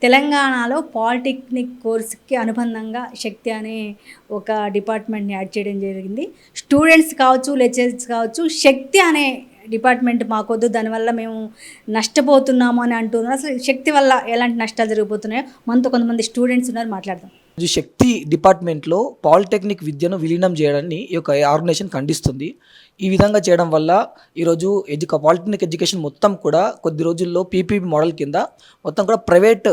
తెలంగాణలో పాలిటెక్నిక్ కోర్స్‌కి అనుబంధంగా శక్తి అనే ఒక డిపార్ట్మెంట్‌ని యాడ్ చేయడం జరిగింది. స్టూడెంట్స్ కావచ్చు, లెక్చరర్స్ కావచ్చు, శక్తి అనే డిపార్ట్మెంట్ మాకొద్దు, దానివల్ల మేము నష్టపోతున్నాము అని అంటున్నారు. అసలు శక్తి వల్ల ఎలాంటి నష్టాలు జరిగిపోతున్నాయో మనతో కొంతమంది స్టూడెంట్స్ ఉన్నారు, మాట్లాడదాం. ఈ శక్తి డిపార్ట్మెంట్లో పాలిటెక్నిక్ విద్యను విలీనం చేయడాన్ని ఈ యొక్క ఆర్గనైజేషన్ ఖండిస్తుంది. ఈ విధంగా చేయడం వల్ల ఈరోజు పాలిటెక్నిక్ ఎడ్యుకేషన్ మొత్తం కూడా కొద్ది రోజుల్లో పీపీపీ మోడల్ కింద మొత్తం కూడా ప్రైవేట్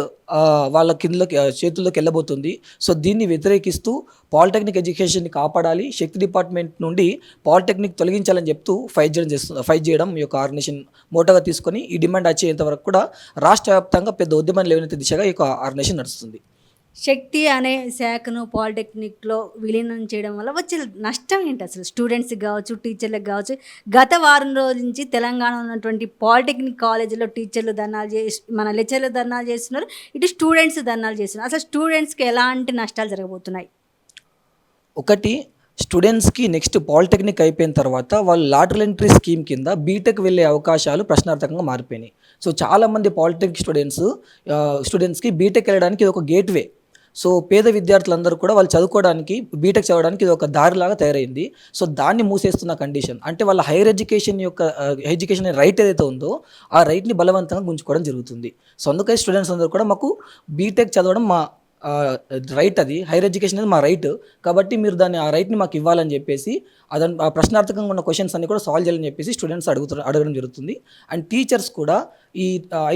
వాళ్ళ కిందలోకి చేతుల్లోకి వెళ్ళబోతుంది. సో దీన్ని వ్యతిరేకిస్తూ పాలిటెక్నిక్ ఎడ్యుకేషన్ని కాపాడాలి, శక్తి డిపార్ట్మెంట్ నుండి పాలిటెక్నిక్ తొలగించాలని చెప్తూ ఫైట్ చేయడం ఈ యొక్క ఆర్గనైజేషన్ మోటోగా తీసుకొని ఈ డిమాండ్ వచ్చేంత వరకు కూడా రాష్ట్ర వ్యాప్తంగా పెద్ద ఉద్యమాన్ని లేవనెత్తే దిశగా ఈ యొక్క ఆర్గనైజేషన్ నడుస్తుంది. శక్తి అనే శాఖను పాలిటెక్నిక్‌లో విలీనం చేయడం వల్ల వచ్చే నష్టం ఏంటి అసలు? స్టూడెంట్స్‌కి కావచ్చు, టీచర్లకు కావచ్చు. గత వారం రోజుల నుంచి తెలంగాణలో ఉన్నటువంటి పాలిటెక్నిక్ కాలేజీలో టీచర్లు ధర్నాలు మన లెక్చరర్లు ధర్నాలు చేస్తున్నారు, ఇటు స్టూడెంట్స్ ధర్నాలు చేస్తున్నారు. అసలు స్టూడెంట్స్‌కి ఎలాంటి నష్టాలు జరగబోతున్నాయి? ఒకటి, స్టూడెంట్స్కి నెక్స్ట్ పాలిటెక్నిక్ అయిపోయిన తర్వాత వాళ్ళు లాటరల్ ఎంట్రీ స్కీమ్ కింద బీటెక్ వెళ్ళే అవకాశాలు ప్రశ్నార్థకంగా మారిపోయినాయి. సో చాలామంది పాలిటెక్నిక్ స్టూడెంట్స్కి బీటెక్ వెళ్ళడానికి ఇది ఒక గేట్వే. సో పేద విద్యార్థులందరూ కూడా వాళ్ళు చదువుకోవడానికి, బీటెక్ చదవడానికి ఇది ఒక దారిలాగా తయారైంది. సో దాన్ని మూసేస్తున్న కండిషన్ అంటే వాళ్ళ హైయర్ ఎడ్యుకేషన్ రైట్ ఏదైతే ఉందో ఆ రైట్ని బలవంతంగా గుంజుకోవడం జరుగుతుంది. సో అందుకే స్టూడెంట్స్ అందరూ కూడా మాకు బీటెక్ చదవడం మా రైట్, అది హైయర్ ఎడ్యుకేషన్ అనేది మా రైట్, కాబట్టి మీరు ఆ రైట్ని మాకు ఇవ్వాలని చెప్పేసి ఆ ప్రశ్నార్థకంగా ఉన్న క్వశ్చన్స్ అన్ని కూడా సాల్వ్ చేయాలని చెప్పేసి స్టూడెంట్స్ అడగడం జరుగుతుంది. అండ్ టీచర్స్ కూడా ఈ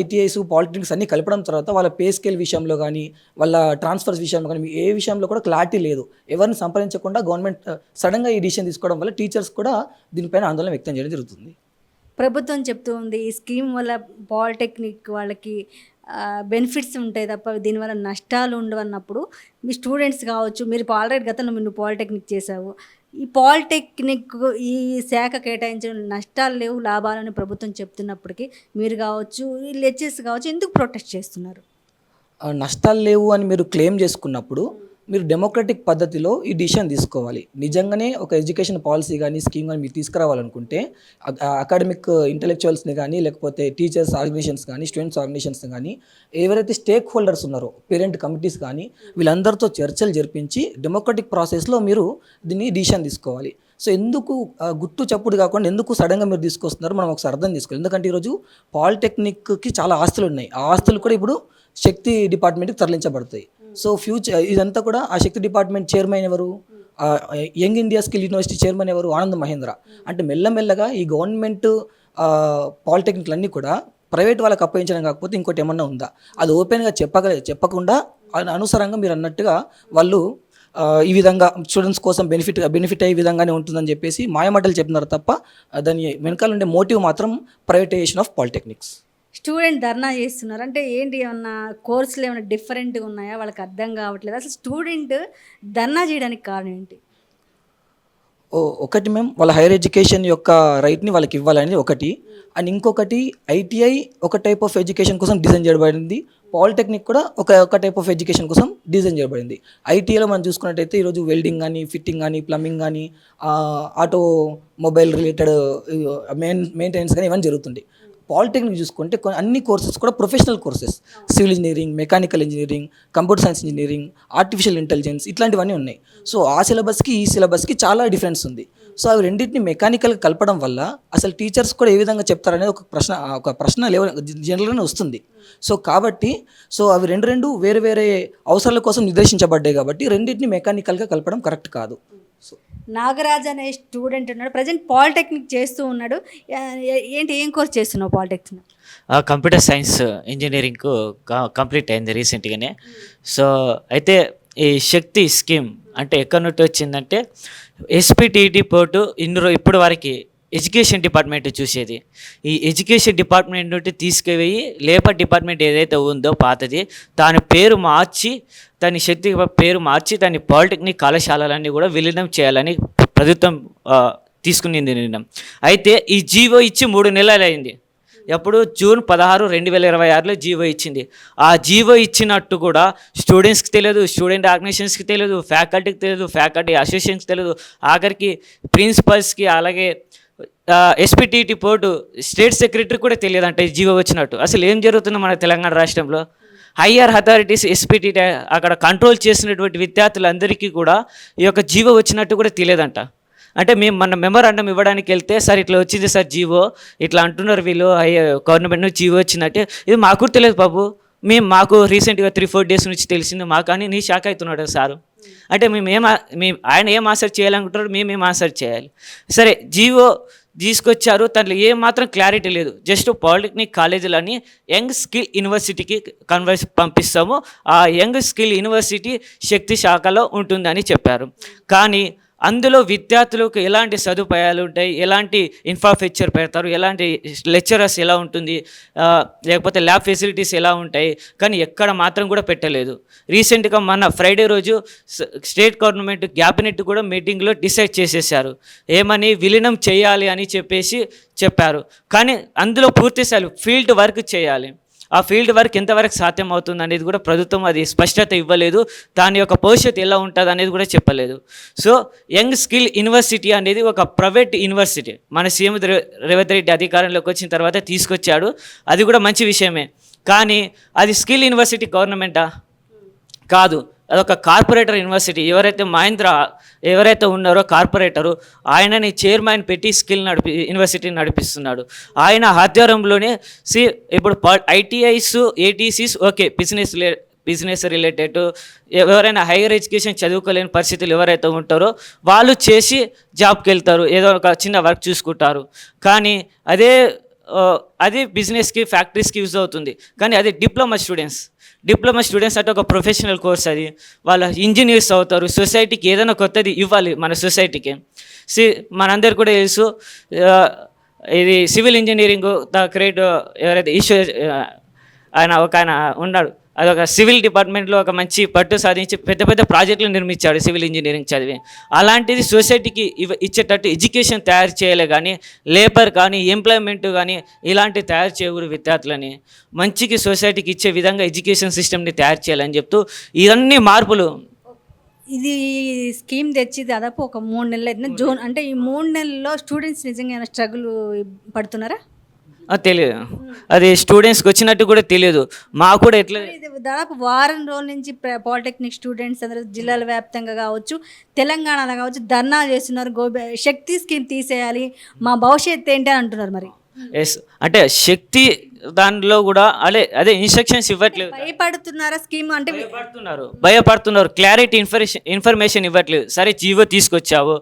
ఐటీఐస్, పాలిటెక్నిక్స్ అన్ని కలపడం తర్వాత వాళ్ళ పే స్కేల్ విషయంలో కానీ, వాళ్ళ ట్రాన్స్ఫర్స్ విషయంలో కానీ ఏ విషయంలో కూడా క్లారిటీ లేదు. ఎవరిని సంప్రదించకుండా గవర్నమెంట్ సడన్గా ఈ డిసిషన్ తీసుకోవడం వల్ల టీచర్స్ కూడా దీనిపైన ఆందోళన వ్యక్తం చేయడం జరుగుతుంది. ప్రభుత్వం చెప్తూ ఉంది ఈ స్కీమ్ వల్ల పాలిటెక్నిక్ వాళ్ళకి బెనిఫిట్స్ ఉంటాయి తప్ప దీనివల్ల నష్టాలు ఉండవన్నప్పుడు, మీ స్టూడెంట్స్ కావచ్చు, మీరు ఆల్రెడీ గతంలో మీరు పాలిటెక్నిక్ చేశావు, ఈ పాలిటెక్నిక్ ఈ శాఖ కేటాయించిన నష్టాలు లేవు, లాభాలని ప్రభుత్వం చెప్తున్నప్పటికీ మీరు కావచ్చు, ఈ లెక్చర్స్ కావచ్చు, ఎందుకు ప్రొటెస్ట్ చేస్తున్నారు? నష్టాలు లేవు అని మీరు క్లెయిమ్ చేసుకున్నప్పుడు మీరు డెమోక్రటిక్ పద్ధతిలో ఈ డిసిషన్ తీసుకోవాలి. నిజంగానే ఒక ఎడ్యుకేషన్ పాలసీ కానీ, స్కీమ్ కానీ మీరు తీసుకురావాలనుకుంటే అకాడమిక్ ఇంటెలెక్చువల్స్ని కానీ, లేకపోతే టీచర్స్ ఆర్గనైజేషన్స్ కానీ, స్టూడెంట్స్ ఆర్గనైజేషన్స్ కానీ, ఎవరైతే స్టేక్ హోల్డర్స్ ఉన్నారో పేరెంట్ కమిటీస్ కానీ, వీళ్ళందరితో చర్చలు జరిపించి డెమోక్రటిక్ ప్రాసెస్లో మీరు దీన్ని డిసిషన్ తీసుకోవాలి. సో ఎందుకు గుట్టు చప్పుడు కాకుండా ఎందుకు సడన్గా మీరు తీసుకొస్తున్నారు మనం ఒకసారి అర్థం చేసుకోవాలి. ఎందుకంటే ఈరోజు పాలిటెక్నిక్కి చాలా ఆస్తులు ఉన్నాయి. ఆ ఆస్తులు కూడా ఇప్పుడు శక్తి డిపార్ట్మెంట్కి తరలించబడతాయి. సో ఫ్యూచర్ ఇదంతా కూడా ఆ శక్తి డిపార్ట్మెంట్ చైర్మన్ ఎవరు? Young India skill university chairman ఎవరు? ఆనంద్ మహేంద్ర. అంటే మెల్లమెల్లగా ఈ గవర్నమెంట్ పాలిటెక్నిక్లన్నీ కూడా ప్రైవేట్ వాళ్ళకి అప్పగించడం కాకపోతే ఇంకోటి ఏమన్నా ఉందా? అది ఓపెన్గా చెప్పకుండా అనుసరంగా మీరు అన్నట్టుగా వాళ్ళు ఈ విధంగా స్టూడెంట్స్ కోసం బెనిఫిట్ అయ్యే విధంగానే ఉంటుందని చెప్పేసి మాయమాటలు చెప్తున్నారు తప్ప దాని వెనకాల ఉండే మోటివ్ మాత్రం ప్రైవేటైజేషన్ ఆఫ్ పాలిటెక్నిక్స్. స్టూడెంట్ ధర్నా చేస్తున్నారు అంటే ఏంటి? ఏమన్నా కోర్సులు ఏమైనా డిఫరెంట్గా ఉన్నాయా? వాళ్ళకి అర్థం కావట్లేదు. అసలు స్టూడెంట్ ధర్నా చేయడానికి కారణం ఏంటి? ఒకటి మ్యామ్, వాళ్ళ హైయర్ ఎడ్యుకేషన్ యొక్క రైట్ని వాళ్ళకి ఇవ్వాలనేది ఒకటి. అండ్ ఇంకొకటి, ఐటీఐ ఒక టైప్ ఆఫ్ ఎడ్యుకేషన్ కోసం డిజైన్ చేయబడింది, పాలిటెక్నిక్ కూడా ఒక టైప్ ఆఫ్ ఎడ్యుకేషన్ కోసం డిజైన్ చేయబడింది. ఐటీఐలో మనం చూసుకున్నట్టయితే ఈరోజు వెల్డింగ్ కానీ, ఫిట్టింగ్ కానీ, ప్లంబింగ్ కానీ, ఆటోమొబైల్ రిలేటెడ్ మెయింటెనెన్స్ కానీ ఇవన్నీ జరుగుతుంది. పాలిటెక్నిక్ చూసుకుంటే అన్ని కోర్సెస్ కూడా professional courses, civil engineering, mechanical engineering, computer science engineering, artificial intelligence, ఇట్లాంటివన్నీ ఉన్నాయి. సో ఆ సిలబస్కి ఈ సిలబస్కి చాలా డిఫరెన్స్ ఉంది. సో అవి రెండింటిని మెకానికల్గా కలపడం వల్ల అసలు టీచర్స్ కూడా ఏ విధంగా చెప్తారనేది ఒక ప్రశ్న జనరల్గానే వస్తుంది. సో కాబట్టి అవి రెండు వేరే వేరే అవసరాల కోసం నిర్దేశించబడ్డాయి కాబట్టి రెండింటిని మెకానికల్గా కలపడం కరెక్ట్ కాదు. సో నాగరాజ్ అనే స్టూడెంట్ ఉన్నాడు, ప్రజెంట్ పాలిటెక్నిక్ చేస్తూ ఉన్నాడు. ఏం కోర్స్ చేస్తున్నావు polytechnic? Computer science engineering complete అయింది రీసెంట్గానే. సో అయితే ఈ శక్తి స్కీమ్ అంటే ఎక్కడి నుండి వచ్చిందంటే ఎస్పీటీటీ పోర్టు ఇప్పుడు వరకు ఎడ్యుకేషన్ డిపార్ట్మెంట్ చూసేది. ఈ ఎడ్యుకేషన్ డిపార్ట్మెంట్ నుండి తీసుకుపోయి లేబర్ డిపార్ట్మెంట్ ఏదైతే ఉందో పాతది దాని పేరు మార్చి, దాని శక్తి పేరు మార్చి దాని పాలిటెక్నిక్ కళాశాలలన్నీ కూడా విలీనం చేయాలని ప్రభుత్వం తీసుకునింది నిర్ణయం. అయితే ఈ జీవో ఇచ్చి 3 నెలలు అయింది. ఎప్పుడు జూన్ 16, 2026లో జీవో ఇచ్చింది. ఆ జీవో ఇచ్చినట్టు కూడా స్టూడెంట్స్కి తెలియదు, స్టూడెంట్ ఆర్గనైజేషన్స్కి తెలియదు, ఫ్యాకల్టీకి తెలియదు, ఫ్యాకల్టీ అసోసియేషన్స్కి తెలియదు, ఆఖరికి ప్రిన్సిపల్స్కి, అలాగే ఎస్పీటీటీ బోర్డు స్టేట్ సెక్రటరీ కూడా తెలియదు అంటే జీవో వచ్చినట్టు. అసలు ఏం జరుగుతుందో మన తెలంగాణ రాష్ట్రంలో? హయ్యర్ అథారిటీస్ ఎస్పీటీ అక్కడ కంట్రోల్ చేసినటువంటి విద్యార్థులందరికీ కూడా ఈ యొక్క జీవో వచ్చినట్టు కూడా తెలియదంట. అంటే మేము మన మెమోరాండం ఇవ్వడానికి వెళ్తే సార్ ఇట్లా వచ్చింది సార్ జీవో, ఇట్లా అంటున్నారు వీళ్ళు గవర్నమెంట్ నుంచి జీవో వచ్చినట్టే, ఇది మాకు కూడా తెలియదు బాబు, మాకు రీసెంట్గా 3-4 డేస్ నుంచి తెలిసింది మాకు అని నీ షాక్ అవుతున్నాడు సారు. అంటే ఆయన ఏం ఆన్సర్ చేయాలనుకుంటున్నాడు, మేమేం ఆన్సర్ చేయాలి. సరే జీవో తీసుకొచ్చారు, దాంట్లో ఏమాత్రం క్లారిటీ లేదు. జస్ట్ పాలిటెక్నిక్ కాలేజీలని యంగ్ స్కిల్ యూనివర్సిటీకి పంపిస్తాము, ఆ యంగ్ స్కిల్ యూనివర్సిటీ శక్తి శాఖలో ఉంటుందని చెప్పారు. కానీ అందులో విద్యార్థులకు ఎలాంటి సదుపాయాలు ఉంటాయి, ఎలాంటి ఇన్ఫ్రాస్ట్రక్చర్ పెడతారు, ఎలాంటి లెక్చరర్స్ ఎలా ఉంటుంది, లేకపోతే ల్యాబ్ ఫెసిలిటీస్ ఎలా ఉంటాయి, కానీ ఎక్కడ మాత్రం కూడా పెట్టలేదు. రీసెంట్గా మన ఫ్రైడే రోజు స్టేట్ గవర్నమెంట్ క్యాబినెట్ కూడా మీటింగ్లో డిసైడ్ చేసేసారు, ఏమని విలీనం చేయాలి అని చెప్పారు. కానీ అందులో పూర్తిస్థాయి ఫీల్డ్ వర్క్ చేయాలి. ఆ ఫీల్డ్ వర్క్ ఎంతవరకు సాధ్యం అవుతుంది అనేది కూడా ప్రభుత్వం అది స్పష్టత ఇవ్వలేదు. దాని యొక్క భవిష్యత్తు ఎలా ఉంటుంది అనేది కూడా చెప్పలేదు. సో యంగ్ స్కిల్ యూనివర్సిటీ అనేది ఒక ప్రైవేట్ యూనివర్సిటీ. మన సీఎం రేవంత్ రెడ్డి అధికారంలోకి వచ్చిన తర్వాత తీసుకొచ్చాడు, అది కూడా మంచి విషయమే. కానీ అది స్కిల్ యూనివర్సిటీ గవర్నమెంటా? కాదు, అదొక కార్పొరేటర్ యూనివర్సిటీ. ఎవరైతే ఉన్నారో కార్పొరేటరు, ఆయనని చైర్మన్ పెట్టి యూనివర్సిటీని నడిపిస్తున్నాడు. ఆయన ఆధ్వర్యంలోనే ఇప్పుడు ఐటీఐస్, ఏటీసీస్ ఓకే బిజినెస్ రిలేటెడ్, ఎవరైనా హైయర్ ఎడ్యుకేషన్ చదువుకోలేని పరిస్థితులు ఎవరైతే ఉంటారో వాళ్ళు చేసి జాబ్కి వెళ్తారు, ఏదో ఒక చిన్న వర్క్ చూసుకుంటారు. కానీ అది బిజినెస్కి, ఫ్యాక్టరీస్కి యూజ్ అవుతుంది. కానీ అదే డిప్లొమా స్టూడెంట్స్ అంటే ఒక ప్రొఫెషనల్ కోర్స్, అది వాళ్ళ ఇంజనీర్స్ అవుతారు. సొసైటీకి ఏదైనా కొత్తది ఇవ్వాలి మన సొసైటీకి. మనందరు కూడా తెలుసు, ఇది సివిల్ ఇంజనీరింగ్ ద గ్రేట్ ఎవరైతే ఆయన ఉన్నాడు, అదొక సివిల్ డిపార్ట్మెంట్లో ఒక మంచి పట్టు సాధించి పెద్ద పెద్ద ప్రాజెక్టులు నిర్మించాడు సివిల్ ఇంజనీరింగ్ చదివి. అలాంటిది సొసైటీకి ఇచ్చేటట్టు ఎడ్యుకేషన్ తయారు చేయలే, కానీ లేబర్ కానీ ఎంప్లాయ్మెంట్ కానీ ఇలాంటివి తయారు చేయకూడదు. విద్యార్థులని మంచికి సొసైటీకి ఇచ్చే విధంగా ఎడ్యుకేషన్ సిస్టమ్ని తయారు చేయాలని చెప్తూ ఇవన్నీ మార్పులు. ఇది స్కీమ్ తెచ్చి దాదాపు ఒక 3 నెలలు అయితే జూన్, అంటే ఈ 3 నెలల్లో స్టూడెంట్స్ నిజంగా స్ట్రగుల్ పడుతున్నారా? తెలియదు, అది స్టూడెంట్స్కి వచ్చినట్టు కూడా తెలియదు. మాకు కూడా ఎట్లా దాదాపు వారం రోజుల నుంచి పాలిటెక్నిక్ స్టూడెంట్స్ అందరూ జిల్లాల వ్యాప్తంగా కావచ్చు, తెలంగాణలో కావచ్చు ధర్నాలు చేస్తున్నారు. శక్తి స్కీమ్ తీసేయాలి, మా భవిష్యత్తు ఏంటి అని అంటున్నారు. మరి ఎస్ అంటే శక్తి దానిలో కూడా అదే ఇన్స్ట్రక్షన్స్ ఇవ్వట్లేదు. భయపడుతున్నారా స్కీమ్ అంటే? భయపడుతున్నారు. క్లారిటీ ఇన్ఫర్మేషన్ ఇవ్వట్లేదు. సరే జీవో తీసుకొచ్చావు,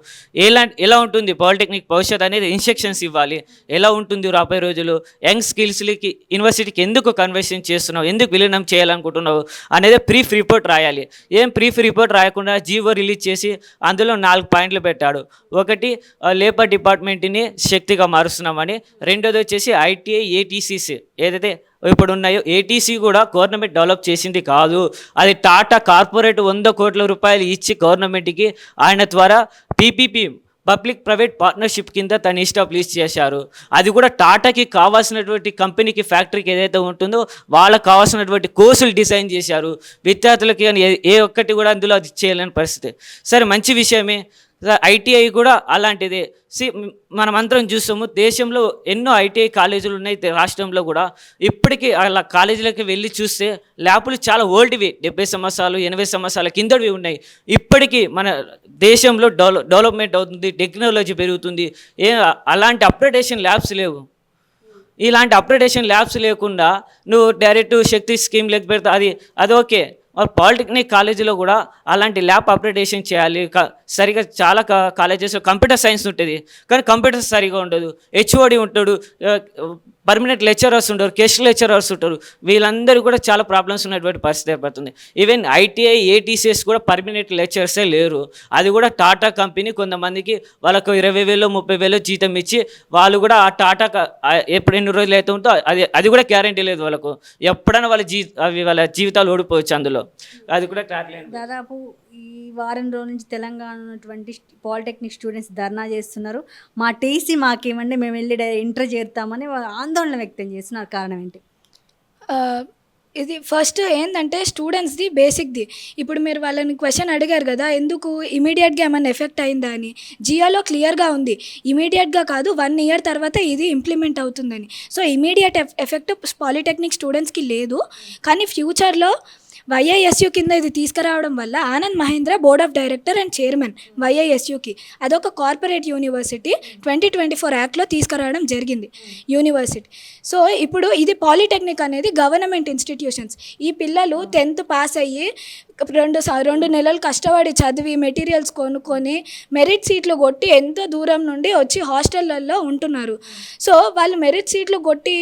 ఎలా ఉంటుంది పాలిటెక్నిక్ భవిష్యత్ అనేది ఇన్స్ట్రక్షన్స్ ఇవ్వాలి. ఎలా ఉంటుంది రాబోయే రోజులు, యంగ్ స్కిల్స్కి యూనివర్సిటీకి ఎందుకు కన్వర్షన్ చేస్తున్నావు, ఎందుకు విలీనం చేయాలనుకుంటున్నావు అనేది బ్రీఫ్ రిపోర్ట్ రాయాలి. బ్రీఫ్ రిపోర్ట్ రాయకుండా జీవో రిలీజ్ చేసి అందులో 4 పాయింట్లు పెట్టాడు. ఒకటి, లేబర్ డిపార్ట్మెంట్ని శక్తిగా మారుస్తున్నామని. రెండోది వచ్చేసి ఐటీఐ, ఏటీసీస్ ఏదైతే ఇప్పుడు ఉన్నాయో ఏటీసీ కూడా గవర్నమెంట్ డెవలప్ చేసింది కాదు, అది టాటా కార్పొరేట్ 100 కోట్ల రూపాయలు ఇచ్చి గవర్నమెంట్కి ఆయన ద్వారా పీపీపీ పబ్లిక్ ప్రైవేట్ పార్ట్నర్షిప్ కింద తను ఎస్టాబ్లిష్ చేశారు. అది కూడా టాటాకి కావాల్సినటువంటి కంపెనీకి, ఫ్యాక్టరీకి ఏదైతే ఉంటుందో వాళ్ళకి కావాల్సినటువంటి కోర్సులు డిజైన్ చేశారు. విద్యార్థులకి ఏ ఒక్కటి కూడా అందులో అది చేయలేని పరిస్థితి. సరే మంచి విషయమే. ఐటీఐ కూడా అలాంటిదే. మనమందరం చూస్తాము, దేశంలో ఎన్నో ఐటీఐ కాలేజీలు ఉన్నాయి రాష్ట్రంలో కూడా. ఇప్పటికీ అలా కాలేజీలకి వెళ్ళి చూస్తే ల్యాబ్లు చాలా ఓల్డ్వి, 70 సంవత్సరాలు 80 సంవత్సరాల కిందవి ఉన్నాయి. ఇప్పటికీ మన దేశంలో డెవలప్మెంట్ అవుతుంది, టెక్నాలజీ పెరుగుతుంది, అలాంటి అప్గ్రేడేషన్ ల్యాబ్స్ లేవు. ఇలాంటి అప్గ్రేడేషన్ ల్యాబ్స్ లేకుండా నువ్వు డైరెక్ట్ శక్తి స్కీమ్ లెక్క పెడతా, అది ఓకే. పాలిటెక్నిక్ కాలేజీలో కూడా అలాంటి ల్యాబ్ అప్గ్రేడేషన్ చేయాలి. సరిగా చాలా కాలేజెస్లో కంప్యూటర్ సైన్స్ ఉంటుంది, కానీ కంప్యూటర్ సరిగా ఉండదు. హెచ్ఓడి ఉంటాడు, పర్మనెంట్ లెక్చరర్స్ ఉంటారు, గెస్ట్ లెక్చరర్స్ ఉంటారు. వీళ్ళందరూ కూడా చాలా ప్రాబ్లమ్స్ ఉన్నటువంటి పరిస్థితి ఏర్పడుతుంది. ఈవెన్ ఐటీఐ, ఏటీసీఎస్ కూడా పర్మనెంట్ లెక్చరర్సే లేరు. అది కూడా టాటా కంపెనీ కొంతమందికి వాళ్ళకు 20,000 30,000 జీతం ఇచ్చి వాళ్ళు కూడా ఆ టాటా ఎప్పుడు ఎన్ని రోజులు అయితే ఉందో అది కూడా గ్యారంటీ లేదు వాళ్ళకు. ఎప్పుడైనా వాళ్ళ జీవితాలు ఓడిపోవచ్చు అందులో. అది కూడా క్లారిటీ. దాదాపు ఈ వారం రోజుల నుంచి తెలంగాణ ఉన్నటువంటి పాలిటెక్నిక్ స్టూడెంట్స్ ధర్నా చేస్తున్నారు. మా టీసీ మాకేమండి, మేము వెళ్ళి ఇంటర్ చేరుతామని ఆందోళన వ్యక్తం చేస్తున్నారు. కారణం ఏంటి? ఇది ఫస్ట్ ఏంటంటే స్టూడెంట్స్ది బేసిక్ది. ఇప్పుడు మీరు వాళ్ళని క్వశ్చన్ అడిగారు కదా, ఎందుకు ఇమీడియట్గా ఏమైనా ఎఫెక్ట్ అయిందా అని. జియోలో క్లియర్గా ఉంది, ఇమీడియట్గా కాదు 1 ఇయర్ తర్వాత ఇది ఇంప్లిమెంట్ అవుతుందని. సో ఇమీడియట్ ఎఫెక్ట్ పాలిటెక్నిక్ స్టూడెంట్స్కి లేదు, కానీ ఫ్యూచర్లో వైఐఎస్యు కింద ఇది తీసుకురావడం వల్ల Anand Mahindra board of director and chairman వైఐఎస్యుకి, అదొక కార్పొరేట్ యూనివర్సిటీ 2024 యాక్ట్లో తీసుకురావడం జరిగింది యూనివర్సిటీ. సో ఇప్పుడు ఇది పాలిటెక్నిక్ అనేది గవర్నమెంట్ ఇన్స్టిట్యూషన్స్. ఈ పిల్లలు 10th పాస్ అయ్యి 2 నెలలు కష్టపడి చదివి మెటీరియల్స్ కొనుక్కొని మెరిట్ సీట్లు కొట్టి ఎంతో దూరం నుండి వచ్చి హాస్టళ్ళల్లో ఉంటున్నారు. సో వాళ్ళు మెరిట్ సీట్లు కొట్టి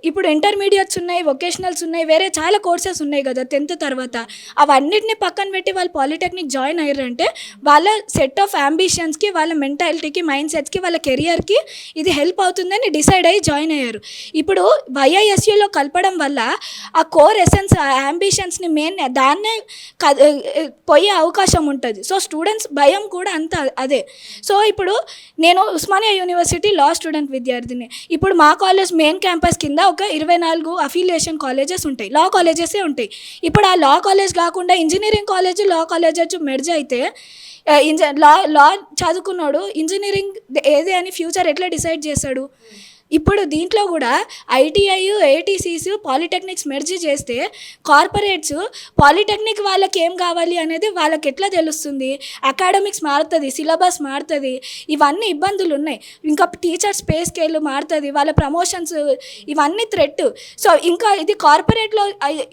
ఇప్పుడు ఇంటర్మీడియట్స్ ఉన్నాయి, వొకేషనల్స్ ఉన్నాయి, వేరే చాలా కోర్సెస్ ఉన్నాయి కదా 10th తర్వాత. అవన్నిటిని పక్కన పెట్టి వాళ్ళు పాలిటెక్నిక్ జాయిన్ అయ్యారంటే వాళ్ళ సెట్ ఆఫ్ అంబిషన్స్కి, వాళ్ళ మెంటాలిటీకి, మైండ్ సెట్స్కి, వాళ్ళ కెరియర్కి ఇది హెల్ప్ అవుతుందని డిసైడ్ అయ్యి జాయిన్ అయ్యారు. ఇప్పుడు వైఐఎస్యూలో కలపడం వల్ల ఆ కోర్ ఎసెన్స్, ఆ అంబిషన్స్ని మెయిన్ దాన్నే పోయే అవకాశం ఉంటుంది. సో స్టూడెంట్స్ భయం కూడా అంత అదే. సో ఇప్పుడు నేను ఉస్మానియా యూనివర్సిటీ లా స్టూడెంట్ విద్యార్థిని. ఇప్పుడు మా కాలేజ్ మెయిన్ క్యాంపస్ కింద ఒక 24 అఫిలియేషన్ కాలేజెస్ ఉంటాయి, లా కాలేజెసే ఉంటాయి. ఇప్పుడు ఆ లా కాలేజ్ కాకుండా engineering college, law college merge అయితే లా చదువుకున్నాడు ఇంజనీరింగ్ ఏది అని ఫ్యూచర్ ఎట్లా డిసైడ్ చేస్తాడు? ఇప్పుడు దీంట్లో కూడా ఐటీఐ, ఏటీసీస్, పాలిటెక్నిక్స్ మెర్జ్ చేస్తే కార్పొరేట్స్ పాలిటెక్నిక్ వాళ్ళకి ఏం కావాలి అనేది వాళ్ళకి ఎట్లా తెలుస్తుంది? అకాడమిక్స్ మారుతుంది, సిలబస్ మారుతుంది, ఇవన్నీ ఇబ్బందులు ఉన్నాయి. ఇంకా టీచర్స్ పే స్కేల్ మారుతుంది, వాళ్ళ ప్రమోషన్స్, ఇవన్నీ థ్రెట్. సో ఇంకా ఇది కార్పొరేట్లో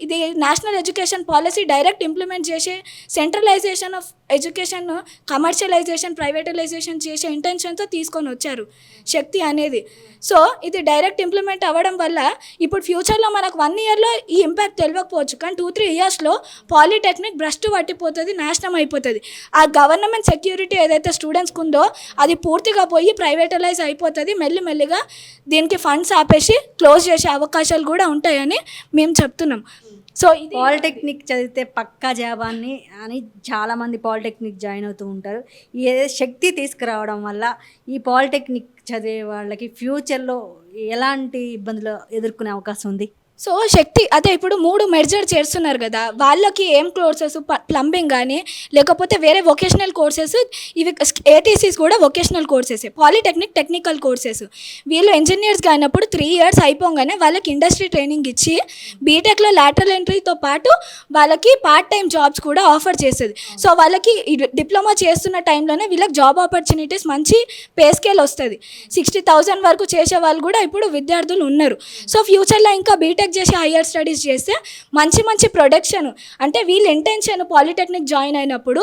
ఇది national education policy direct implement చేసే సెంట్రలైజేషన్ ఆఫ్ ఎడ్యుకేషన్, కమర్షియలైజేషన్, ప్రైవేటలైజేషన్ చేసే ఇంటెన్షన్తో తీసుకొని వచ్చారు శక్తి అనేది. సో ఇది డైరెక్ట్ ఇంప్లిమెంట్ అవ్వడం వల్ల ఇప్పుడు ఫ్యూచర్లో మనకు 1 ఇయర్లో ఈ ఇంపాక్ట్ తెలియకపోవచ్చు, కానీ 2-3 ఇయర్స్లో పాలిటెక్నిక్ భ్రష్టు పట్టిపోతుంది, నాశనం అయిపోతుంది. ఆ గవర్నమెంట్ సెక్యూరిటీ ఏదైతే స్టూడెంట్స్కి ఉందో అది పూర్తిగా పోయి ప్రైవేటలైజ్ అయిపోతుంది. మెల్లిమెల్లిగా దీనికి ఫండ్స్ ఆపేసి క్లోజ్ చేసే అవకాశాలు కూడా ఉంటాయని మేము చెప్తున్నాం. సో ఇది పాలిటెక్నిక్ చదివితే పక్కా జాబ్ అని చాలామంది పాలిటెక్నిక్ జాయిన్ అవుతూ ఉంటారు. ఏ శక్తి తీసుకురావడం వల్ల ఈ పాలిటెక్నిక్ చదివే వాళ్ళకి ఫ్యూచర్లో ఎలాంటి ఇబ్బందులు ఎదుర్కొనే అవకాశం ఉంది? సో శక్తి అదే ఇప్పుడు 3 మెర్జర్ చేస్తున్నారు కదా, వాళ్ళకి ఏం కోర్సెస్, ప్లంబింగ్ కానీ లేకపోతే వేరే వొకేషనల్ కోర్సెస్, ఇవి ఏటీసీస్ కూడా vocational courses, polytechnic technical courses. వీళ్ళు ఇంజనీర్స్ కానప్పుడు 3 ఇయర్స్ అయిపోగానే వాళ్ళకి ఇండస్ట్రీ ట్రైనింగ్ ఇచ్చి బీటెక్లో లాటరల్ ఎంట్రీతో పాటు వాళ్ళకి పార్ట్ టైం జాబ్స్ కూడా ఆఫర్ చేస్తుంది. సో వాళ్ళకి డిప్లొమా చేస్తున్న టైంలోనే వీళ్ళకి జాబ్ ఆపర్చునిటీస్, మంచి పే స్కేల్ వస్తుంది. 60,000 వరకు చేసే వాళ్ళు కూడా ఇప్పుడు విద్యార్థులు ఉన్నారు. సో ఫ్యూచర్లో ఇంకా బీటెక్ చేసి హయ్యర్ స్టడీస్ చేస్తే మంచి ప్రొడక్షన్, అంటే వీళ్ళ ఇంటెన్షన్ పాలిటెక్నిక్ జాయిన్ అయినప్పుడు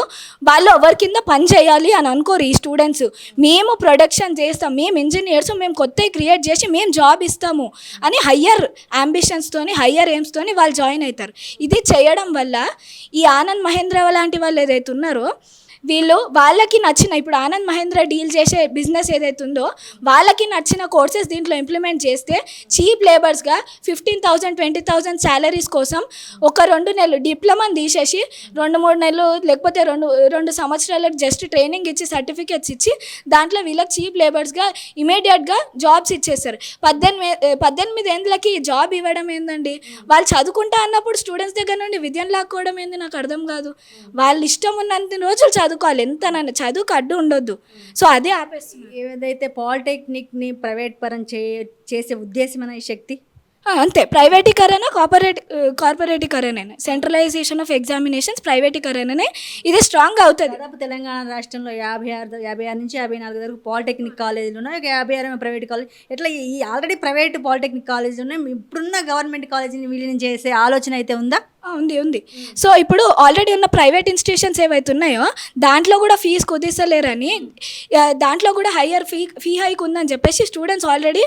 వాళ్ళు ఎవరి కింద పని చేయాలి అని అనుకోరు ఈ స్టూడెంట్స్. మేము ప్రొడక్షన్ చేస్తాం, మేము ఇంజనీర్స్, మేము కొత్తవి క్రియేట్ చేసి మేము జాబ్ ఇస్తాము అని హయ్యర్ అంబిషన్స్తోని, హయ్యర్ ఎయిమ్స్తోని వాళ్ళు జాయిన్ అవుతారు. ఇది చేయడం వల్ల ఈ ఆనంద్ మహేంద్ర లాంటి వాళ్ళు ఏదైతే ఉన్నారో వీళ్ళు వాళ్ళకి నచ్చిన, ఇప్పుడు ఆనంద్ మహేంద్ర డీల్ చేసే బిజినెస్ ఏదైతే ఉందో వాళ్ళకి నచ్చిన కోర్సెస్ దీంట్లో ఇంప్లిమెంట్ చేస్తే చీప్ లేబర్స్గా 15,000, 20,000 శాలరీస్ కోసం ఒక 2 నెలలు డిప్లొమాని తీసేసి 2-3 నెలలు లేకపోతే 2 సంవత్సరాలకు జస్ట్ ట్రైనింగ్ ఇచ్చి సర్టిఫికేట్స్ ఇచ్చి దాంట్లో వీళ్ళకి చీప్ లేబర్స్గా ఇమీడియట్గా జాబ్స్ ఇచ్చేస్తారు. 18 ఏళ్ళకి జాబ్ ఇవ్వడం ఏందండి? వాళ్ళు చదువుకుంటా అన్నప్పుడు స్టూడెంట్స్ దగ్గర నుండి విద్యను లాక్కోవడం ఏంది? నాకు అర్థం కాదు. వాళ్ళు ఇష్టం ఉన్నంత రోజులు చదువుకోవాలి, ఎంతనన్నా చదువుకు అడ్డు ఉండొద్దు. సో అదే ఆపేస్తుంది. ఏదైతే పాలిటెక్నిక్ని ప్రైవేట్ పరం చేసే ఉద్దేశమైన ఈ శక్తి అంతే. ప్రైవేటీకరణ, కార్పొరేటీకరణ, సెంట్రలైజేషన్ ఆఫ్ ఎగ్జామినేషన్స్, ప్రైవేటీకరణనే ఇది స్ట్రాంగ్ అవుతుంది. దాదాపు తెలంగాణ రాష్ట్రంలో 56 నుంచి 54 వరకు పాలిటెక్నిక్ కాలేజీలు ఉన్నాయి, 56 ప్రైవేట్ కాలేజ్. ఇట్లా ఈ ఆల్రెడీ ప్రైవేట్ పాలిటెక్నిక్ కాలేజీలు ఉన్నాయి, ఇప్పుడున్న గవర్నమెంట్ కాలేజీని విలీనం చేసే ఆలోచన అయితే ఉందా? ఉంది. సో ఇప్పుడు ఆల్రెడీ ఉన్న ప్రైవేట్ ఇన్స్టిట్యూషన్స్ ఏవైతే ఉన్నాయో దాంట్లో కూడా ఫీజు కుదిస్తలేరని, దాంట్లో కూడా హయ్యర్ ఫీ హైక్ ఉందని చెప్పేసి స్టూడెంట్స్ ఆల్రెడీ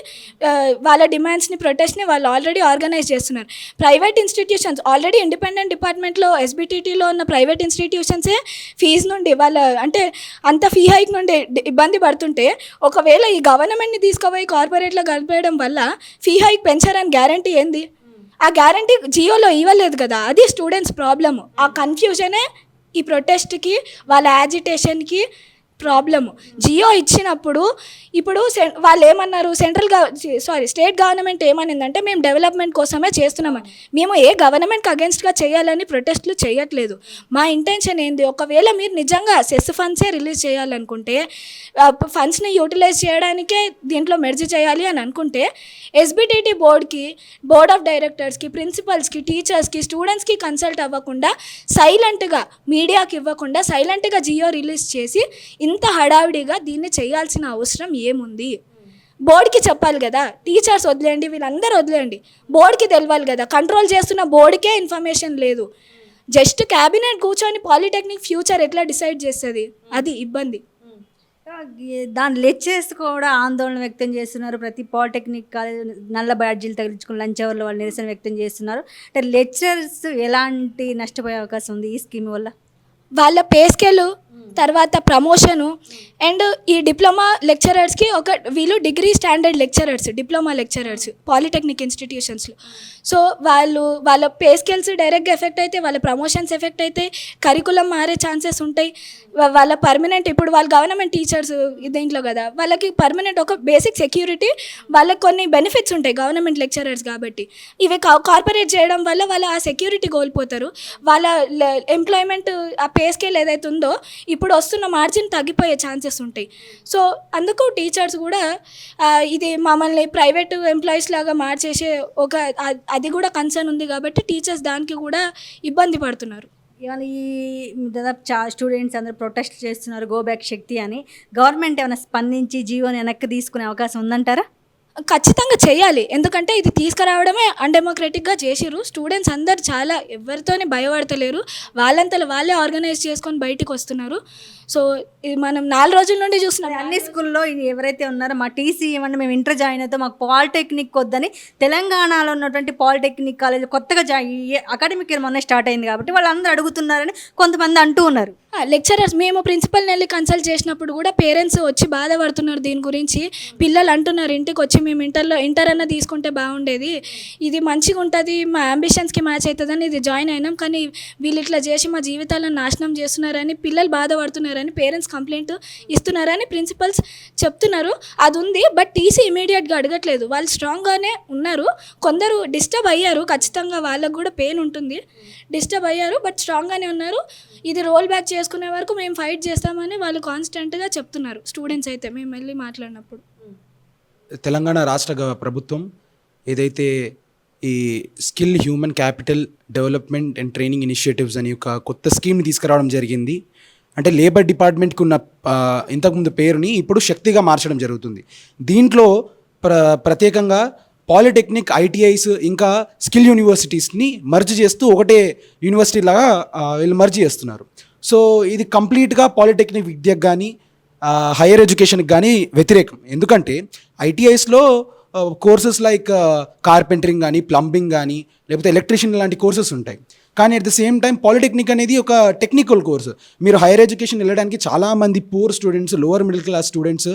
వాళ్ళ డిమాండ్స్ని, ప్రొటెస్ట్ని వాళ్ళు ఆల్రెడీ ఆర్గనైజ్ చేస్తున్నారు. ప్రైవేట్ ఇన్స్టిట్యూషన్స్ ఆల్రెడీ ఇండిపెండెంట్ డిపార్ట్మెంట్లో ఎస్బిటిటీలో ఉన్న ప్రైవేట్ ఇన్స్టిట్యూషన్సే ఫీజు నుండి వాళ్ళ అంటే అంత ఫీ హైక్ నుండి ఇబ్బంది పడుతుంటే, ఒకవేళ ఈ గవర్నమెంట్ని తీసుకుపోయి కార్పొరేట్లో కలిపేయడం వల్ల ఫీ హైక్ పెంచారని గ్యారంటీ ఏంది? ఆ గ్యారంటీ జియోలో ఇవ్వలేదు కదా, అది స్టూడెంట్స్ ప్రాబ్లము. ఆ కన్ఫ్యూజనే ఈ ప్రొటెస్ట్కి, వాళ్ళ యాజిటేషన్కి ప్రాబ్లము. జియో ఇచ్చినప్పుడు ఇప్పుడు వాళ్ళు ఏమన్నారు, స్టేట్ గవర్నమెంట్ ఏమనిందంటే మేము డెవలప్మెంట్ కోసమే చేస్తున్నామని. మేము ఏ గవర్నమెంట్కి అగెన్స్ట్గా చేయాలని ప్రొటెస్ట్లు చేయట్లేదు. మా ఇంటెన్షన్ ఏంది, ఒకవేళ మీరు నిజంగా సెస్ ఫండ్సే రిలీజ్ చేయాలనుకుంటే, ఫండ్స్ని యూటిలైజ్ చేయడానికే దీంట్లో మెర్జ్ చేయాలి అని అనుకుంటే, ఎస్బిటిటి బోర్డ్ ఆఫ్ డైరెక్టర్స్కి, ప్రిన్సిపల్స్కి, టీచర్స్కి, స్టూడెంట్స్కి కన్సల్ట్ అవ్వకుండా సైలెంట్గా, మీడియాకి ఇవ్వకుండా సైలెంట్గా జియో రిలీజ్ చేసి ఇంత హడావిడిగా దీన్ని చేయాల్సిన అవసరం ఏముంది? బోర్డుకి చెప్పాలి కదా, టీచర్స్ వదిలేయండి, వీళ్ళందరూ వదిలేయండి, బోర్డుకి తెలవాలి కదా. కంట్రోల్ చేస్తున్న బోర్డుకే ఇన్ఫర్మేషన్ లేదు. జస్ట్ క్యాబినెట్ కూర్చొని పాలిటెక్నిక్ ఫ్యూచర్ ఎట్లా డిసైడ్ చేస్తుంది, అది ఇబ్బంది. దాని లెక్చరర్స్ కూడా ఆందోళన వ్యక్తం చేస్తున్నారు. ప్రతి పాలిటెక్నిక్ కాలేజ్ నల్ల బ్యాడ్జీలు తగిలించుకుని లంచ్ అవర్లో వాళ్ళు నిరసన వ్యక్తం చేస్తున్నారు. అంటే లెక్చరర్స్ ఎలాంటి నష్టపోయే అవకాశం ఉంది ఈ స్కీమ్ వల్ల? వాళ్ళ పే స్కేలు, తర్వాత ప్రమోషను, అండ్ ఈ డిప్లొమా లెక్చరర్స్కి వీళ్ళు degree standard lecturers, diploma lecturers polytechnic ఇన్స్టిట్యూషన్స్లో. సో వాళ్ళ పే స్కేల్స్ డైరెక్ట్గా ఎఫెక్ట్ అయితే, వాళ్ళ ప్రమోషన్స్ ఎఫెక్ట్ అయితే, కరికులం మారే ఛాన్సెస్ ఉంటాయి. వాళ్ళ పర్మనెంట్, ఇప్పుడు వాళ్ళ గవర్నమెంట్ టీచర్స్ దీంట్లో కదా, వాళ్ళకి పర్మనెంట్ ఒక బేసిక్ సెక్యూరిటీ, వాళ్ళకి కొన్ని బెనిఫిట్స్ ఉంటాయి గవర్నమెంట్ లెక్చరర్స్ కాబట్టి. ఇవి కార్పొరేట్ చేయడం వల్ల వాళ్ళు ఆ సెక్యూరిటీ కోల్పోతారు. వాళ్ళ ఎంప్లాయ్మెంట్ ఆ పే స్కేల్ ఏదైతే ఉందో ఇప్పుడు వస్తున్న మార్జిన్ తగ్గిపోయే ఛాన్సెస్ ఉంటాయి. సో అందుకు టీచర్స్ కూడా ఇది మమ్మల్ని ప్రైవేట్ ఎంప్లాయీస్ లాగా మార్చేసే అది కూడా కన్సర్న్ ఉంది కాబట్టి టీచర్స్ దానికి కూడా ఇబ్బంది పడుతున్నారు. ఇవాళ ఈ దాదాపు స్టూడెంట్స్ అందరూ ప్రొటెస్ట్ చేస్తున్నారు గో బ్యాక్ శక్తి అని. గవర్నమెంట్ ఏమైనా స్పందించి జీవోని వెనక్కి తీసుకునే అవకాశం ఉందంటారా? ఖచ్చితంగా చేయాలి. ఎందుకంటే ఇది తీసుకురావడమే అన్డెమోక్రటిక్గా చేసిర్రు. స్టూడెంట్స్ అందరు చాలా ఎవరితోని భయపడతలేరు, వాళ్ళంతలో వాళ్ళే ఆర్గనైజ్ చేసుకొని బయటికి వస్తున్నారు. సో ఇది మనం 4 రోజుల నుండి చూస్తున్నాం. అన్ని స్కూల్లో ఎవరైతే ఉన్నారో మా టీసీ ఇవ్వండి, మేము ఇంటర్ జాయిన్ అవుతాం, మాకు పాలిటెక్నిక్ వద్దని తెలంగాణలో ఉన్నటువంటి పాలిటెక్నిక్ కాలేజ్ కొత్తగా అకాడమిక్ ఇయర్ మొన్న స్టార్ట్ అయింది కాబట్టి వాళ్ళందరూ అడుగుతున్నారని కొంతమంది అంటూ ఉన్నారు. లెక్చరర్స్, మేము ప్రిన్సిపల్ని వెళ్ళి కన్సల్ట్ చేసినప్పుడు కూడా పేరెంట్స్ వచ్చి బాధపడుతున్నారు దీని గురించి. పిల్లలు అంటున్నారు ఇంటికి వచ్చి, మేము ఇంటర్ అన్న తీసుకుంటే బాగుండేది, ఇది మంచిగా ఉంటుంది, మా అంబిషన్స్కి మ్యాచ్ అవుతుందని ఇది జాయిన్ అయినాం, కానీ వీళ్ళు ఇట్లా చేసి మా జీవితాలను నాశనం చేస్తున్నారని పిల్లలు బాధపడుతున్నారని పేరెంట్స్ కంప్లైంట్ ఇస్తున్నారని ప్రిన్సిపల్స్ చెప్తున్నారు. అది ఉంది, బట్ టీసీ ఇమీడియట్గా అడగట్లేదు. వాళ్ళు స్ట్రాంగ్గానే ఉన్నారు. కొందరు డిస్టర్బ్ అయ్యారు, ఖచ్చితంగా వాళ్ళకు కూడా పెయిన్ ఉంటుంది, డిస్టర్బ్ అయ్యారు, బట్ స్ట్రాంగ్గానే ఉన్నారు. ఇది రోల్ బ్యాక్ చేసుకునే వరకు మేము ఫైట్ చేస్తామని వాళ్ళు కాన్స్టెంట్గా చెప్తున్నారు. స్టూడెంట్స్ అయితే మేము వెళ్ళి మాట్లాడినప్పుడు. తెలంగాణ రాష్ట్ర ప్రభుత్వం ఏదైతే ఈ skill human capital development and training initiatives అని ఒక కొత్త స్కీమ్ని తీసుకురావడం జరిగింది. అంటే లేబర్ డిపార్ట్మెంట్కి ఉన్న ఇంతకుముందు పేరుని ఇప్పుడు శక్తిగా మార్చడం జరుగుతుంది. దీంట్లో ప్రత్యేకంగా పాలిటెక్నిక్, ఐటీఐస్ ఇంకా స్కిల్ యూనివర్సిటీస్ని మర్జ్ చేస్తూ ఒకటే యూనివర్సిటీ లాగా వీళ్ళు మర్జ్ చేస్తున్నారు. సో ఇది కంప్లీట్గా పాలిటెక్నిక్ విద్యకు కానీ హైయర్ ఎడ్యుకేషన్కి కానీ వ్యతిరేకం. ఎందుకంటే ఐటీఐస్లో కోర్సెస్ లైక్ కార్పెంటరింగ్ కానీ, ప్లంబింగ్ కానీ, లేకపోతే ఎలక్ట్రీషియన్ లాంటి కోర్సెస్ ఉంటాయి. కానీ at the same time polytechnic అనేది ఒక టెక్నికల్ కోర్సు. మీరు హైయర్ ఎడ్యుకేషన్ వెళ్ళడానికి చాలామంది poor students, lower middle class students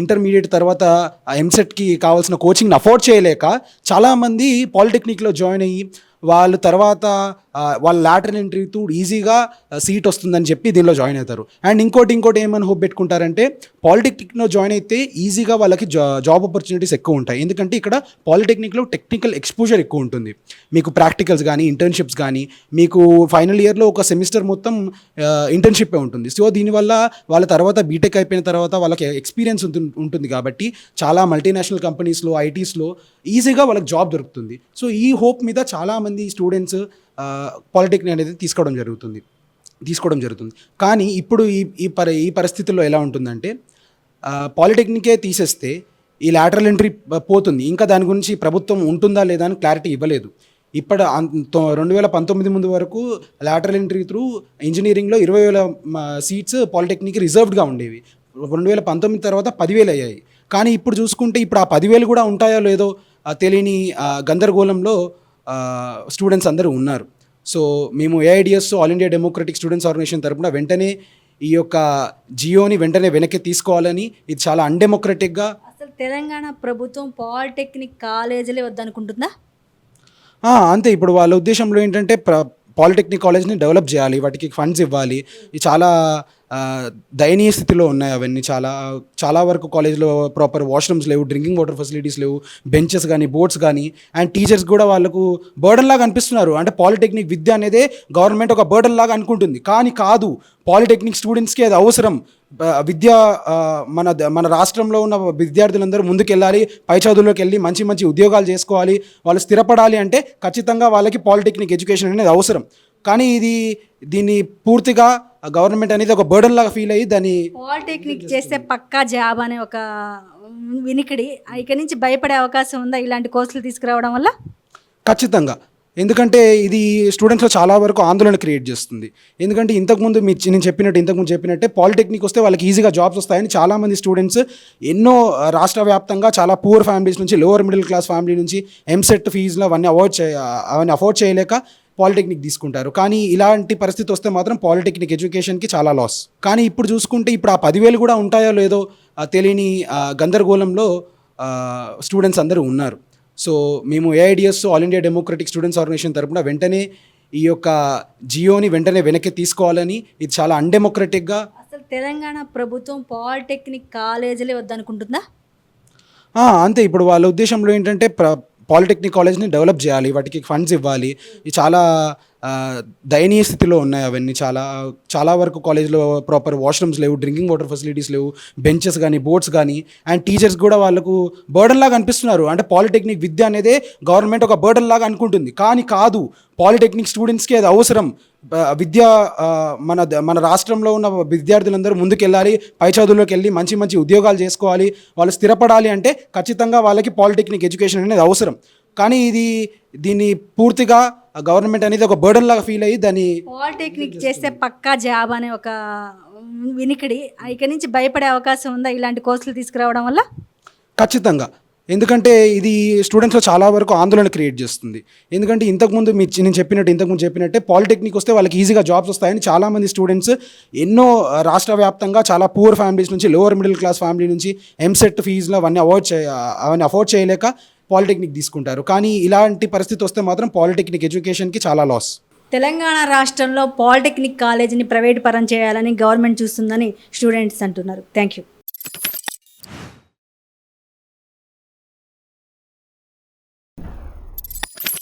intermediate తర్వాత ఎంసెట్కి కావాల్సిన కోచింగ్ని అఫోర్డ్ చేయలేక చాలామంది పాలిటెక్నిక్లో జాయిన్ అయ్యి వాళ్ళు తర్వాత వాళ్ళ లాటరల్ ఎంట్రీ త్రూ ఈజీగా సీట్ వస్తుందని చెప్పి దీనిలో జాయిన్ అవుతారు. అండ్ ఇంకోటి ఏమని హోప్ పెట్టుకుంటారంటే పాలిటెక్నిక్లో జాయిన్ అయితే ఈజీగా వాళ్ళకి జాబ్ ఆపర్చునిటీస్ ఎక్కువ ఉంటాయి. ఎందుకంటే ఇక్కడ పాలిటెక్నిక్లో టెక్నికల్ ఎక్స్పోజర్ ఎక్కువ ఉంటుంది. మీకు ప్రాక్టికల్స్ కానీ, ఇంటర్న్షిప్స్ కానీ, మీకు ఫైనల్ ఇయర్లో ఒక సెమిస్టర్ మొత్తం ఇంటర్న్షిప్పే ఉంటుంది. సో దీనివల్ల వాళ్ళ తర్వాత బీటెక్ అయిపోయిన తర్వాత వాళ్ళకి ఎక్స్పీరియన్స్ ఉంటుంది కాబట్టి చాలా మల్టీనేషనల్ కంపెనీస్లో, ఐటీస్లో ఈజీగా వాళ్ళకి జాబ్ దొరుకుతుంది. సో ఈ హోప్ మీద చాలామంది స్టూడెంట్స్ పాలిటెక్నిక్ అనేది తీసుకోవడం జరుగుతుంది. కానీ ఇప్పుడు ఈ పరిస్థితుల్లో ఎలా ఉంటుందంటే పాలిటెక్నికే తీసేస్తే ఈ లాటరల్ ఎంట్రీ పోతుంది. ఇంకా దాని గురించి ప్రభుత్వం ఉంటుందా లేదా అని క్లారిటీ ఇవ్వలేదు. 2019 ముందు వరకు లాటరల్ ఎంట్రీ త్రూ ఇంజనీరింగ్లో 20,000 సీట్స్ పాలిటెక్నిక్ రిజర్వ్డ్గా ఉండేవి. 2019 తర్వాత 10,000 అయ్యాయి. కానీ ఇప్పుడు చూసుకుంటే ఇప్పుడు ఆ 10,000 కూడా ఉంటాయో లేదో తెలియని గందరగోళంలో స్టూడెంట్స్ అందరూ ఉన్నారు. సో మేము A I D S, all India Democratic Students Organisation తరపున వెంటనే ఈ యొక్క జియోని వెంటనే వెనక్కి తీసుకోవాలని, ఇది చాలా అన్డెమోక్రటిక్గా. అసలు తెలంగాణ ప్రభుత్వం పాలిటెక్నిక్ కాలేజీలే వద్దనుకుంటుందా? అంతే. ఇప్పుడు వాళ్ళ ఉద్దేశంలో ఏంటంటే పాలిటెక్నిక్ కాలేజ్ని డెవలప్ చేయాలి, వాటికి ఫండ్స్ ఇవ్వాలి. ఇది చాలా దయనీయ స్థితిలో ఉన్నాయి అవన్నీ. చాలా వరకు కాలేజ్లో ప్రాపర్ వాష్రూమ్స్ లేవు, డ్రింకింగ్ వాటర్ ఫెసిలిటీస్ లేవు, బెంచెస్ కానీ బోర్డ్స్ కానీ. అండ్ టీచర్స్ కూడా వాళ్ళకు బర్డన్ లాగా అనిపిస్తున్నారు. అంటే పాలిటెక్నిక్ విద్య అనేదే గవర్నమెంట్ ఒక బర్డన్ లాగా అనుకుంటుంది, కానీ కాదు. పాలిటెక్నిక్ స్టూడెంట్స్కి అది అవసరం. విద్య మన రాష్ట్రంలో ఉన్న విద్యార్థులందరూ ముందుకెళ్ళాలి, పై చదువులోకి వెళ్ళి మంచి మంచి ఉద్యోగాలు చేసుకోవాలి, వాళ్ళు స్థిరపడాలి అంటే ఖచ్చితంగా వాళ్ళకి పాలిటెక్నిక్ ఎడ్యుకేషన్ అనేది అవసరం. కానీ దీన్ని పూర్తిగా గవర్నమెంట్ అనేది ఒక బర్డన్ లాగా ఫీల్ అయ్యి దాన్ని పాలిటెక్నిక్ చేస్తే పక్కా జాబ్ అనే ఒక వినికిడి ఇక నుంచి భయపడే అవకాశం ఉందా ఇలాంటి కోర్సులు తీసుకురావడం వల్ల? ఖచ్చితంగా. ఎందుకంటే ఇది స్టూడెంట్స్లో చాలా వరకు ఆందోళన క్రియేట్ చేస్తుంది. ఎందుకంటే నేను చెప్పినట్టే పాలిటెక్నిక్ వస్తే వాళ్ళకి ఈజీగా జాబ్స్ వస్తాయని చాలామంది స్టూడెంట్స్ ఎన్నో రాష్ట్ర వ్యాప్తంగా చాలా పూర్ ఫ్యామిలీస్ నుంచి, లోవర్ మిడిల్ క్లాస్ ఫ్యామిలీ నుంచి ఎంసెట్ ఫీజులు అవన్నీ అఫోర్డ్ చేయలేక పాలిటెక్నిక్ తీసుకుంటారు. కానీ ఇలాంటి పరిస్థితి వస్తే మాత్రం పాలిటెక్నిక్ ఎడ్యుకేషన్కి చాలా లాస్. కానీ ఇప్పుడు చూసుకుంటే ఇప్పుడు ఆ 10,000 కూడా ఉంటాయో లేదో తెలియని గందరగోళంలో స్టూడెంట్స్ అందరూ ఉన్నారు. సో మేము A I D S all India Democratic Students Organisation తరపున వెంటనే ఈ యొక్క జియోని వెంటనే వెనక్కి తీసుకోవాలని, ఇది చాలా అన్డెమోక్రటిక్గా. అసలు తెలంగాణ ప్రభుత్వం పాలిటెక్నిక్ కాలేజీలే వద్దనుకుంటుందా? అంతే. ఇప్పుడు వాళ్ళ ఉద్దేశంలో ఏంటంటే పాలిటెక్నిక్ కాలేజ్ని డెవలప్ చేయాలి, వాటికి ఫండ్స్ ఇవ్వాలి. ఇది చాలా దయనీయ స్థితిలో ఉన్నాయి అవన్నీ. చాలా వరకు కాలేజ్లో ప్రాపర్ వాష్రూమ్స్ లేవు, డ్రింకింగ్ వాటర్ ఫెసిలిటీస్ లేవు, బెంచెస్ కానీ బోర్డ్స్ కానీ. అండ్ టీచర్స్ కూడా వాళ్ళకు బర్డన్ లాగా అనిపిస్తున్నారు. అంటే పాలిటెక్నిక్ విద్య అనేదే గవర్నమెంట్ ఒక బర్డన్ లాగా అనుకుంటుంది, కానీ కాదు. పాలిటెక్నిక్ స్టూడెంట్స్కి అది అవసరం. విద్య మన రాష్ట్రంలో ఉన్న విద్యార్థులందరూ ముందుకెళ్ళాలి, పై చదువులోకి వెళ్ళి మంచి మంచి ఉద్యోగాలు చేసుకోవాలి, వాళ్ళు స్థిరపడాలి అంటే ఖచ్చితంగా వాళ్ళకి పాలిటెక్నిక్ ఎడ్యుకేషన్ అనేది అవసరం. కానీ దీన్ని పూర్తిగా గవర్నమెంట్ అనేది ఒక బర్డన్ లాగా ఫీల్ అయ్యి దాన్ని పాలిటెక్నిక్ చేస్తే పక్కా జాబ్ అనే ఒక వినికిడి ఇక నుంచి భయపడే అవకాశం ఉందా ఇలాంటి కోర్సులు తీసుకురావడం వల్ల? ఖచ్చితంగా. ఎందుకంటే ఇది స్టూడెంట్స్లో చాలా వరకు ఆందోళన క్రియేట్ చేస్తుంది. ఎందుకంటే నేను చెప్పినట్టే పాలిటెక్నిక్ వస్తే వాళ్ళకి ఈజీగా జాబ్స్ వస్తాయని చాలామంది స్టూడెంట్స్ ఎన్నో రాష్ట్ర వ్యాప్తంగా చాలా పూర్ ఫ్యామిలీస్ నుంచి, లోవర్ మిడిల్ క్లాస్ ఫ్యామిలీ నుంచి ఎంసెట్ ఫీజులు అవన్నీ అఫోర్డ్ చేయలేక పాలిటెక్నిక్ తీసుకుంటారు. కానీ ఇలాంటి పరిస్థితి వస్తే మాత్రం పాలిటెక్నిక్ ఎడ్యుకేషన్కి చాలా లాస్. తెలంగాణ రాష్ట్రంలో పాలిటెక్నిక్ కాలేజీని ప్రైవేట్ పరం చేయాలని గవర్నమెంట్ చూస్తుందని స్టూడెంట్స్ అంటున్నారు. Thank you.